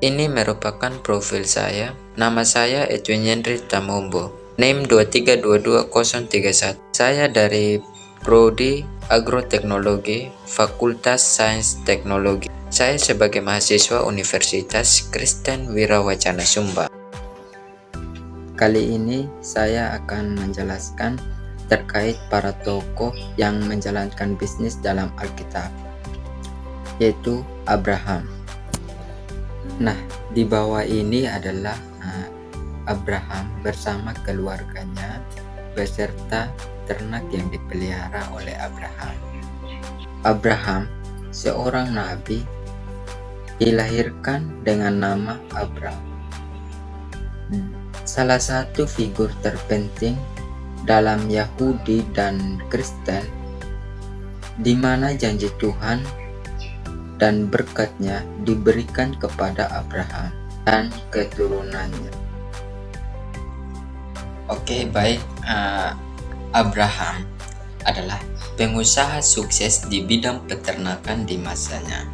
Ini merupakan profil saya. Nama saya Edwin Yendri Tamombo. NIM 2322031. Saya dari Prodi Agroteknologi, Fakultas Sains Teknologi. Saya sebagai mahasiswa Universitas Kristen Wirawacana Sumba. Kali ini saya akan menjelaskan terkait para tokoh yang menjalankan bisnis dalam Alkitab, yaitu Abraham. Nah, di bawah ini adalah Abraham bersama keluarganya beserta ternak yang dipelihara oleh Abraham. Abraham, seorang nabi, dilahirkan dengan nama Abram. Salah satu figur terpenting dalam Yahudi dan Kristen, di mana janji Tuhan dan berkatnya diberikan kepada Abraham dan keturunannya. Oke, baik. Abraham adalah pengusaha sukses di bidang peternakan di masanya.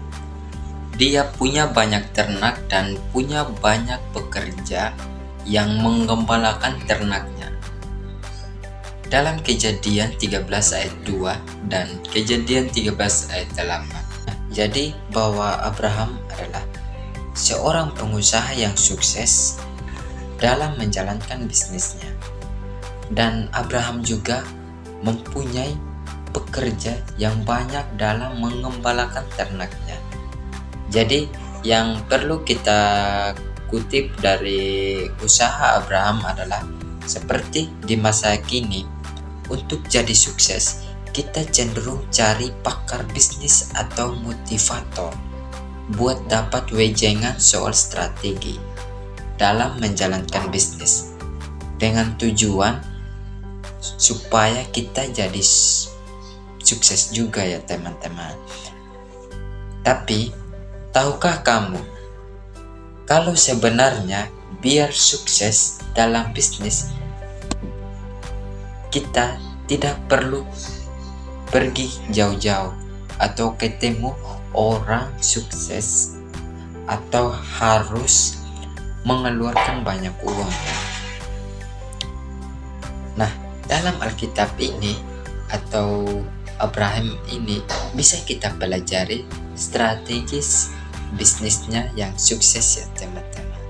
Dia punya banyak ternak dan punya banyak pekerja yang menggembalakan ternaknya. Dalam Kejadian 13 ayat 2 dan Kejadian 13 ayat 8. Jadi bahwa Abraham adalah seorang pengusaha yang sukses dalam menjalankan bisnisnya. Dan Abraham juga mempunyai pekerja yang banyak dalam mengembalakan ternaknya. Jadi yang perlu kita kutip dari usaha Abraham adalah seperti di masa kini, untuk jadi sukses kita cenderung cari pakar bisnis atau motivator buat dapat wejangan soal strategi dalam menjalankan bisnis, dengan tujuan supaya kita jadi sukses juga ya teman-teman. Tapi tahukah kamu kalau sebenarnya biar sukses dalam bisnis kita tidak perlu pergi jauh-jauh atau ketemu orang sukses atau harus mengeluarkan banyak uang. Nah, dalam Alkitab ini atau Abraham ini bisa kita pelajari strategis bisnisnya yang sukses ya teman-teman.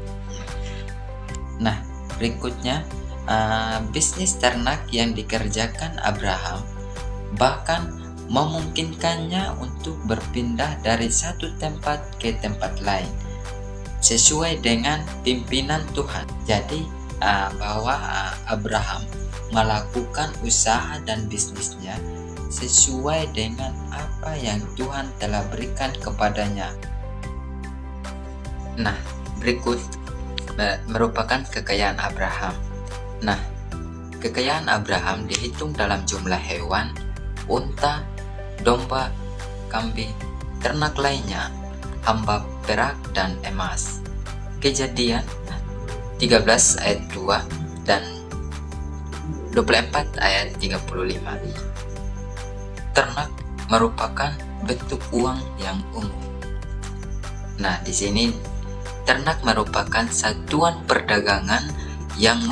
Nah, berikutnya bisnis ternak yang dikerjakan Abraham bahkan memungkinkannya untuk berpindah dari satu tempat ke tempat lain sesuai dengan pimpinan Tuhan. Jadi bahwa Abraham melakukan usaha dan bisnisnya sesuai dengan apa yang Tuhan telah berikan kepadanya. Nah, berikut merupakan kekayaan Abraham. Nah, kekayaan Abraham dihitung dalam jumlah hewan, unta, domba, kambing, ternak lainnya, hamba perak dan emas. Kejadian 13 ayat 2 dan 24 ayat 35. Ternak merupakan bentuk uang yang umum. Nah, di sini ternak merupakan satuan perdagangan yang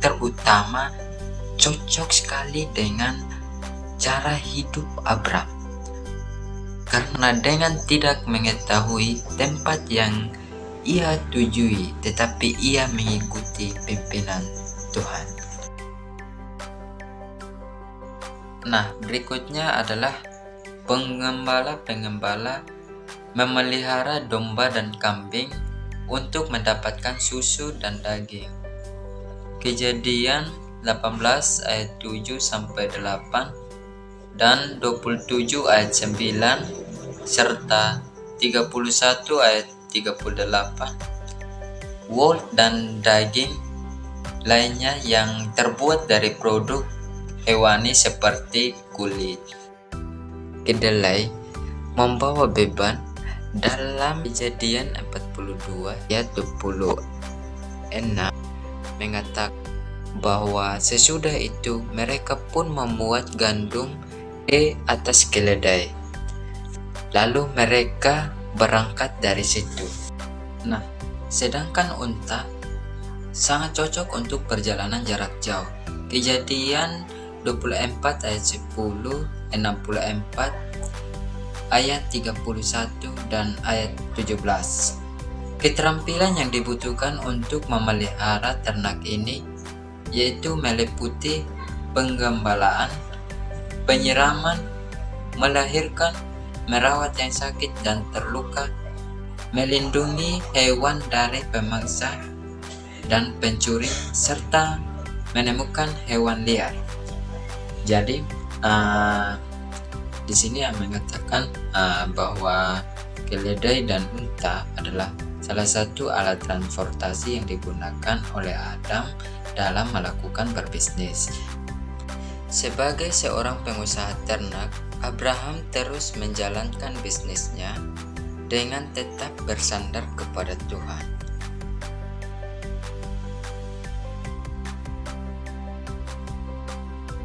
terutama cocok sekali dengan cara hidup Abraham. Karena dengan tidak mengetahui tempat yang ia tujui, tetapi ia mengikuti pimpinan Tuhan. Nah, berikutnya adalah pengembala memelihara domba dan kambing untuk mendapatkan susu dan daging. Kejadian 18 ayat 7 sampai 8 dan 27 ayat 9 serta 31 ayat 38. Wool dan daging lainnya yang terbuat dari produk hewani seperti kulit. Kedelai membawa beban. Dalam Kejadian 42 ayat 26 mengatakan bahwa sesudah itu mereka pun memuat gandum di atas keledai. Lalu mereka berangkat dari situ. Nah, sedangkan unta sangat cocok untuk perjalanan jarak jauh. Kejadian 24 ayat 10, 64 ayat 31 dan ayat 17. Keterampilan yang dibutuhkan untuk memelihara ternak ini yaitu meliputi penggembalaan, penyiraman, melahirkan, merawat yang sakit dan terluka, melindungi hewan dari pemangsa dan pencuri, serta menemukan hewan liar. Jadi di sini mengatakan bahwa keledai dan unta adalah salah satu alat transportasi yang digunakan oleh Adam dalam melakukan berbisnis. Sebagai seorang pengusaha ternak, Abraham terus menjalankan bisnisnya dengan tetap bersandar kepada Tuhan.